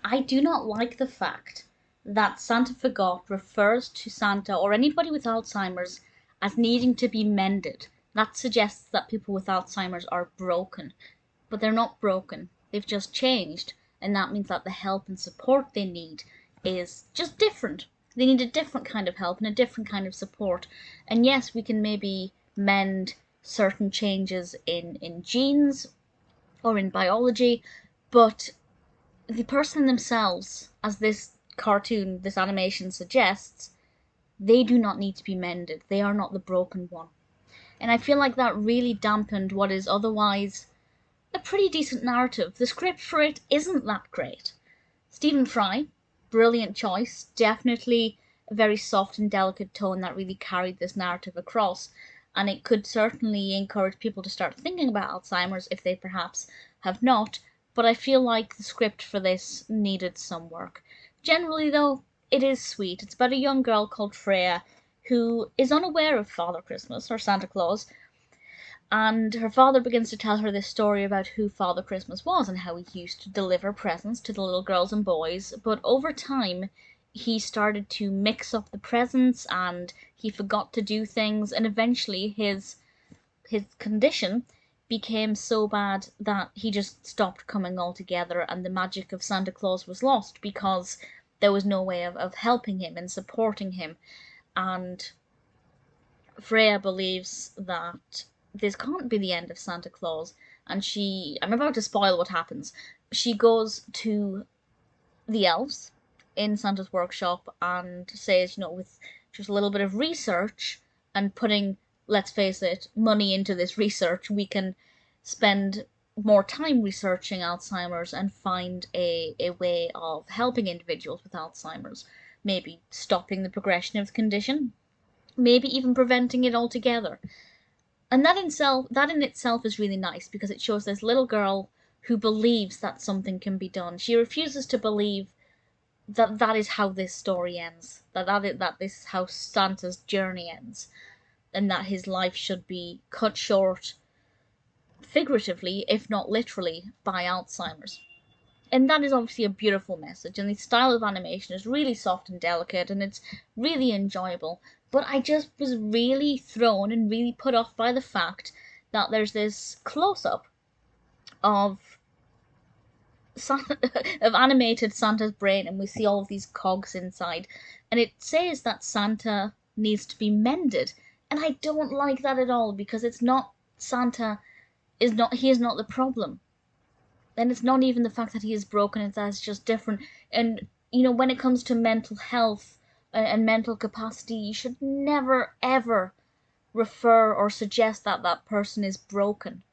I do not like the fact that Santa Forgot refers to Santa or anybody with Alzheimer's as needing to be mended. That suggests that people with Alzheimer's are broken, but they're not broken. They've just changed, and that means that the help and support they need is just different. They need a different kind of help and a different kind of support. And yes, we can maybe mend certain changes in genes or in biology, but the person themselves, as this cartoon, this animation suggests, they do not need to be mended. They are not the broken one. And I feel like that really dampened what is otherwise a pretty decent narrative. The script for it isn't that great. Stephen Fry, brilliant choice, definitely a very soft and delicate tone that really carried this narrative across, and it could certainly encourage people to start thinking about Alzheimer's if they perhaps have not, but I feel like the script for this needed some work. Generally, though, it is sweet. It's about a young girl called Freya who is unaware of Father Christmas, or Santa Claus, and her father begins to tell her this story about who Father Christmas was and how he used to deliver presents to the little girls and boys. But over time, he started to mix up the presents and he forgot to do things, and eventually his condition became so bad that he just stopped coming altogether, and the magic of Santa Claus was lost because there was no way of helping him and supporting him. And Freya believes that this can't be the end of Santa Claus, and I'm about to spoil what happens. She goes to the elves in Santa's workshop and says, with just a little bit of research and putting, let's face it, money into this research, we can spend more time researching Alzheimer's and find a way of helping individuals with Alzheimer's, maybe stopping the progression of the condition, maybe even preventing it altogether. And that in itself is really nice because it shows this little girl who believes that something can be done. She refuses to believe that that is how this story ends, that this is how Santa's journey ends, and that his life should be cut short, figuratively, if not literally, by Alzheimer's. And that is obviously a beautiful message, and the style of animation is really soft and delicate, and it's really enjoyable. But I just was really thrown and really put off by the fact that there's this close-up of of animated Santa's brain, and we see all of these cogs inside, and it says that Santa needs to be mended, and I don't like that at all, because it's not Santa he is not the problem. And it's not even the fact that he is broken, it's that it's just different. And when it comes to mental health and mental capacity, you should never ever refer or suggest that that person is broken,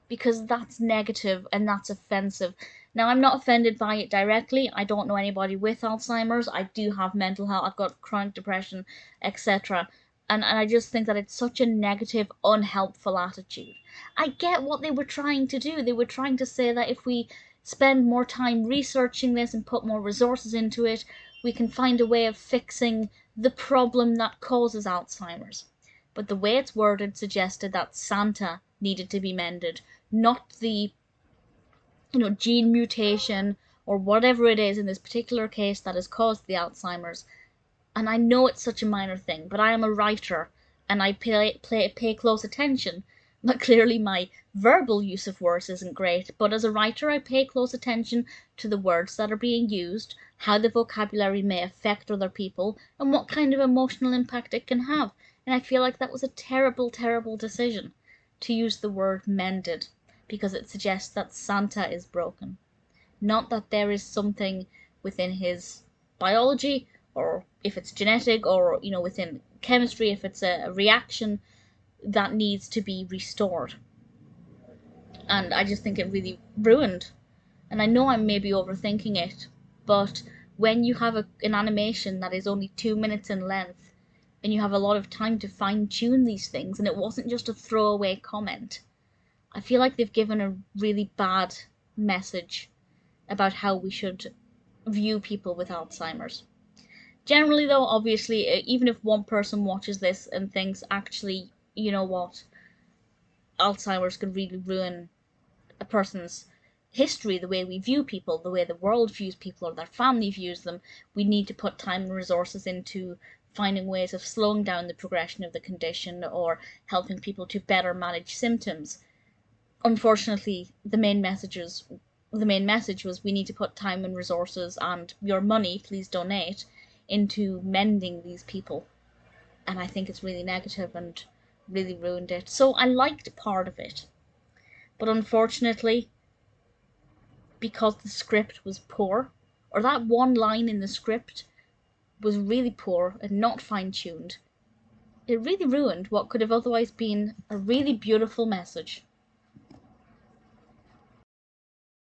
because that's negative and that's offensive. Now, I'm not offended by it directly. I don't know anybody with Alzheimer's. I do have mental health. I've got chronic depression, etc. And I just think that it's such a negative, unhelpful attitude. I get what they were trying to do. They were trying to say that if we spend more time researching this and put more resources into it, we can find a way of fixing the problem that causes Alzheimer's. But the way it's worded suggested that Santa needed to be mended, not the gene mutation or whatever it is in this particular case that has caused the Alzheimer's. And I know it's such a minor thing, but I am a writer and I pay close attention. But clearly my verbal use of words isn't great, but as a writer I pay close attention to the words that are being used, how the vocabulary may affect other people, and what kind of emotional impact it can have. And I feel like that was a terrible, terrible decision to use the word mended, because it suggests that Santa is broken. Not that there is something within his biology, or if it's genetic, or within chemistry, if it's a reaction that needs to be restored. And I just think it really ruined. And I know I'm maybe overthinking it, but when you have an animation that is only 2 minutes in length, and you have a lot of time to fine-tune these things, and it wasn't just a throwaway comment, I feel like they've given a really bad message about how we should view people with Alzheimer's. Generally, though, obviously, even if one person watches this and thinks, actually, you know what, Alzheimer's could really ruin a person's history, the way we view people, the way the world views people or their family views them, we need to put time and resources into finding ways of slowing down the progression of the condition or helping people to better manage symptoms. Unfortunately, the main message was we need to put time and resources and your money, please donate, into mending these people. And I think it's really negative and really ruined it. So I liked part of it, but unfortunately, because the script was poor, or that one line in the script was really poor and not fine-tuned, it really ruined what could have otherwise been a really beautiful message.